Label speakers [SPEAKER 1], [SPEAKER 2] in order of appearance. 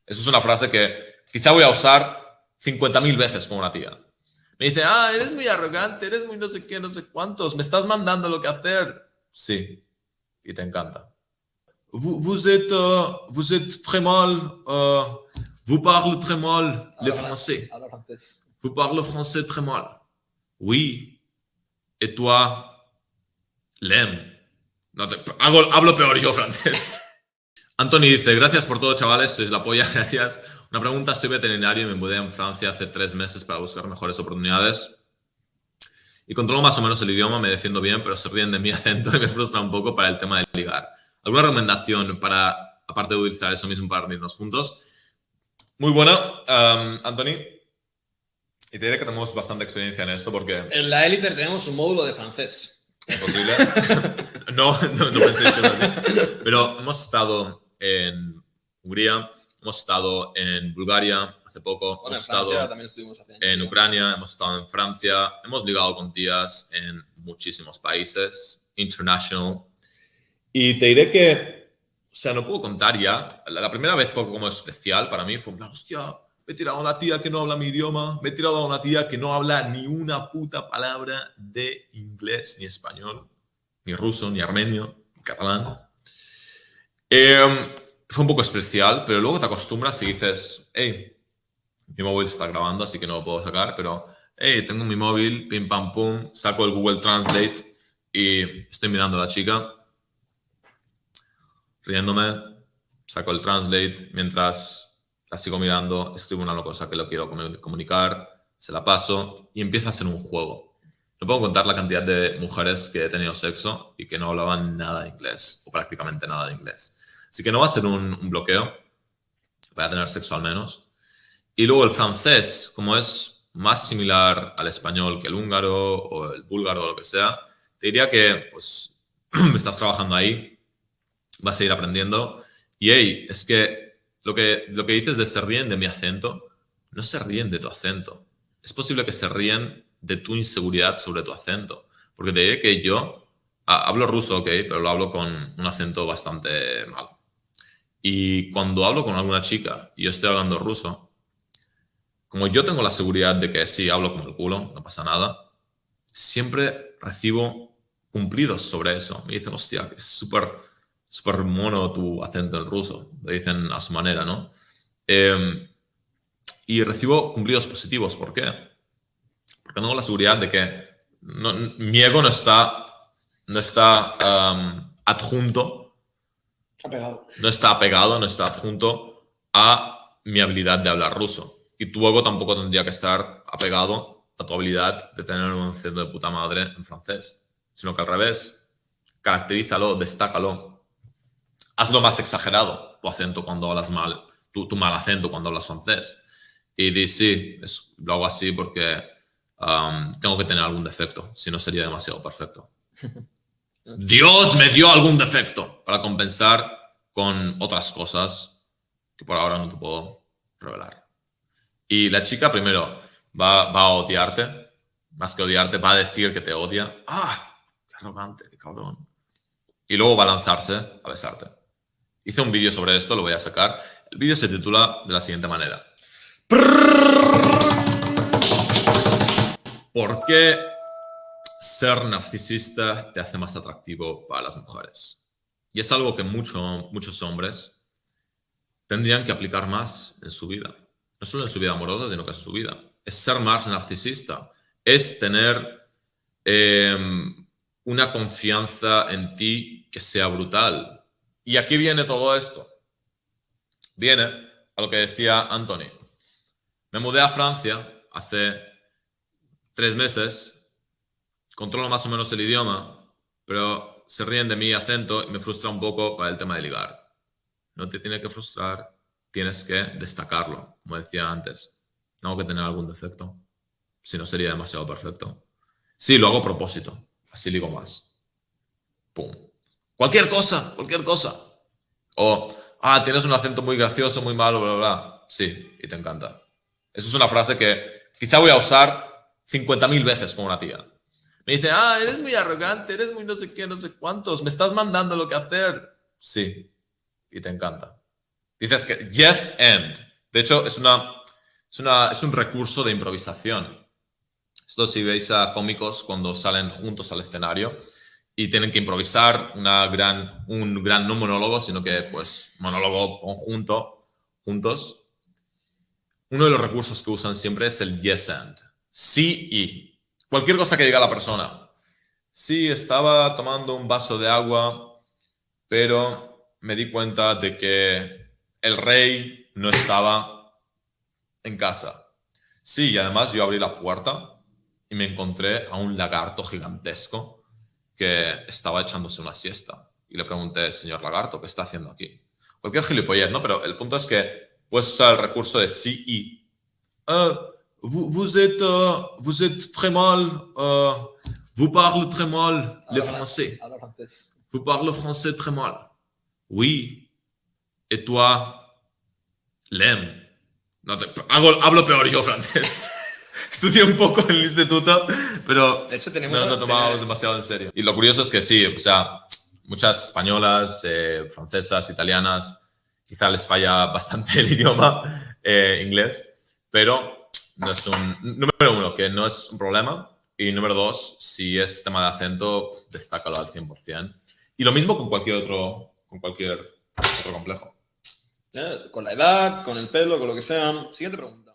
[SPEAKER 1] Eso es una frase que quizá voy a usar 50.000 veces con una tía. Me dice, eres muy arrogante, eres muy no sé qué, no sé cuántos, me estás mandando lo que hacer. Sí, y te encanta. Vous êtes très mal, vous parlez très mal le français.
[SPEAKER 2] Habla francés.
[SPEAKER 1] Vous parlez français très mal. Oui, et toi, l'aime. No hablo peor yo francés. Anthony dice, gracias por todo, chavales, sois la polla, gracias. Una pregunta, soy veterinario y me mudé en Francia hace 3 meses para buscar mejores oportunidades. Y controlo más o menos el idioma, me defiendo bien, pero se ríen de mi acento y me frustra un poco para el tema de ligar. ¿Alguna recomendación para, aparte de utilizar eso mismo para reunirnos juntos? Muy buena, Anthony. Y te diré que tenemos bastante experiencia en esto porque...
[SPEAKER 2] En la Élite tenemos un módulo de francés.
[SPEAKER 1] Imposible. no penséis que es así. Pero hemos estado en Hungría, hemos estado en Bulgaria hace poco,
[SPEAKER 2] Bueno,
[SPEAKER 1] hemos
[SPEAKER 2] en Francia
[SPEAKER 1] estado
[SPEAKER 2] también estuvimos haciendo.
[SPEAKER 1] en Ucrania, hemos estado en Francia, hemos ligado con tías en muchísimos países, international. Y te diré que, o sea, no puedo contar ya. La primera vez fue como especial para mí, fue en plan, hostia, me he tirado a una tía que no habla mi idioma, me he tirado a una tía que no habla ni una puta palabra de inglés, ni español, ni ruso, ni armenio, ni catalán. Fue un poco especial, pero luego te acostumbras y dices, hey, mi móvil está grabando, así que no lo puedo sacar, pero, hey, tengo mi móvil, pim pam pum, saco el Google Translate y estoy mirando a la chica, riéndome, saco el Translate, mientras la sigo mirando, escribo una cosa que le quiero comunicar, se la paso y empieza a ser un juego. No puedo contar la cantidad de mujeres que he tenido sexo y que no hablaban nada de inglés, o prácticamente nada de inglés. Así que no va a ser un bloqueo, voy a tener sexo al menos. Y luego el francés, como es más similar al español que el húngaro o el búlgaro o lo que sea, te diría que pues estás trabajando ahí, vas a ir aprendiendo. Y hey, es que lo que dices de se ríen de mi acento, no se ríen de tu acento. Es posible que se ríen de tu inseguridad sobre tu acento. Porque te diré que yo hablo ruso, ok, pero lo hablo con un acento bastante malo. Y cuando hablo con alguna chica y yo estoy hablando ruso, como yo tengo la seguridad de que sí, hablo como el culo, no pasa nada, siempre recibo cumplidos sobre eso. Me dicen, hostia, que es súper mono tu acento en ruso. Le dicen a su manera, ¿no? Y recibo cumplidos positivos. ¿Por qué? Porque tengo la seguridad de que mi ego no está adjunto.
[SPEAKER 2] Apegado.
[SPEAKER 1] No está apegado, no está adjunto a mi habilidad de hablar ruso. Y tu ego tampoco tendría que estar apegado a tu habilidad de tener un acento de puta madre en francés. Sino que al revés, caracterízalo, destácalo. Hazlo más exagerado, tu acento cuando hablas mal, tu mal acento cuando hablas francés. Y di, sí, lo hago así porque tengo que tener algún defecto, si no sería demasiado perfecto. Dios me dio algún defecto para compensar con otras cosas que por ahora no te puedo revelar. Y la chica primero va a odiarte, más que odiarte, va a decir que te odia. ¡Qué arrogante, qué cabrón! Y luego va a lanzarse a besarte. Hice un vídeo sobre esto, lo voy a sacar. El vídeo se titula de la siguiente manera. ¿Por qué ser narcisista te hace más atractivo para las mujeres? Y es algo que muchos hombres tendrían que aplicar más en su vida. No solo en su vida amorosa, sino que en su vida. Es ser más narcisista. Es tener una confianza en ti que sea brutal. ¿Y aquí viene todo esto? Viene a lo que decía Anthony. Me mudé a Francia hace 3 meses. Controlo más o menos el idioma, pero se ríen de mi acento y me frustra un poco para el tema de ligar. No te tiene que frustrar, tienes que destacarlo, como decía antes. Tengo que tener algún defecto, si no sería demasiado perfecto. Sí, lo hago a propósito, así ligo más. Pum. Cualquier cosa. O, tienes un acento muy gracioso, muy malo, bla, bla, bla. Sí, y te encanta. Eso es una frase que quizá voy a usar 50.000 veces con una tía. Me dice, eres muy arrogante, eres muy no sé qué, no sé cuántos, me estás mandando lo que hacer. Sí, y te encanta. Dices que yes and. De hecho, es un recurso de improvisación. Esto si veis a cómicos cuando salen juntos al escenario y tienen que improvisar un gran no monólogo, sino que pues monólogo conjunto, juntos. Uno de los recursos que usan siempre es el yes and. Sí y. Cualquier cosa que diga la persona. Sí, estaba tomando un vaso de agua, pero me di cuenta de que el rey no estaba en casa. Sí, y además yo abrí la puerta y me encontré a un lagarto gigantesco que estaba echándose una siesta. Y le pregunté, señor lagarto, ¿qué está haciendo aquí? Cualquier gilipollez, ¿no? Pero el punto es que puedes usar el recurso de sí y. Vous êtes très mal. Vous parlez très mal le français.
[SPEAKER 2] Habla francés.
[SPEAKER 1] Vous parlez français très mal. Oui. Et toi, l'aime. No hablo peor yo francés. Estudié un poco en el instituto, pero
[SPEAKER 2] De hecho, tenemos
[SPEAKER 1] no tomábamos demasiado en serio. Y lo curioso es que sí, o sea, muchas españolas, francesas, italianas, quizá les falla bastante el idioma inglés, pero no es número uno, que no es un problema, y número dos, si es tema de acento, destácalo al 100%. Y lo mismo con cualquier otro complejo.
[SPEAKER 2] Con la edad, con el pelo, con lo que sea. Siguiente pregunta.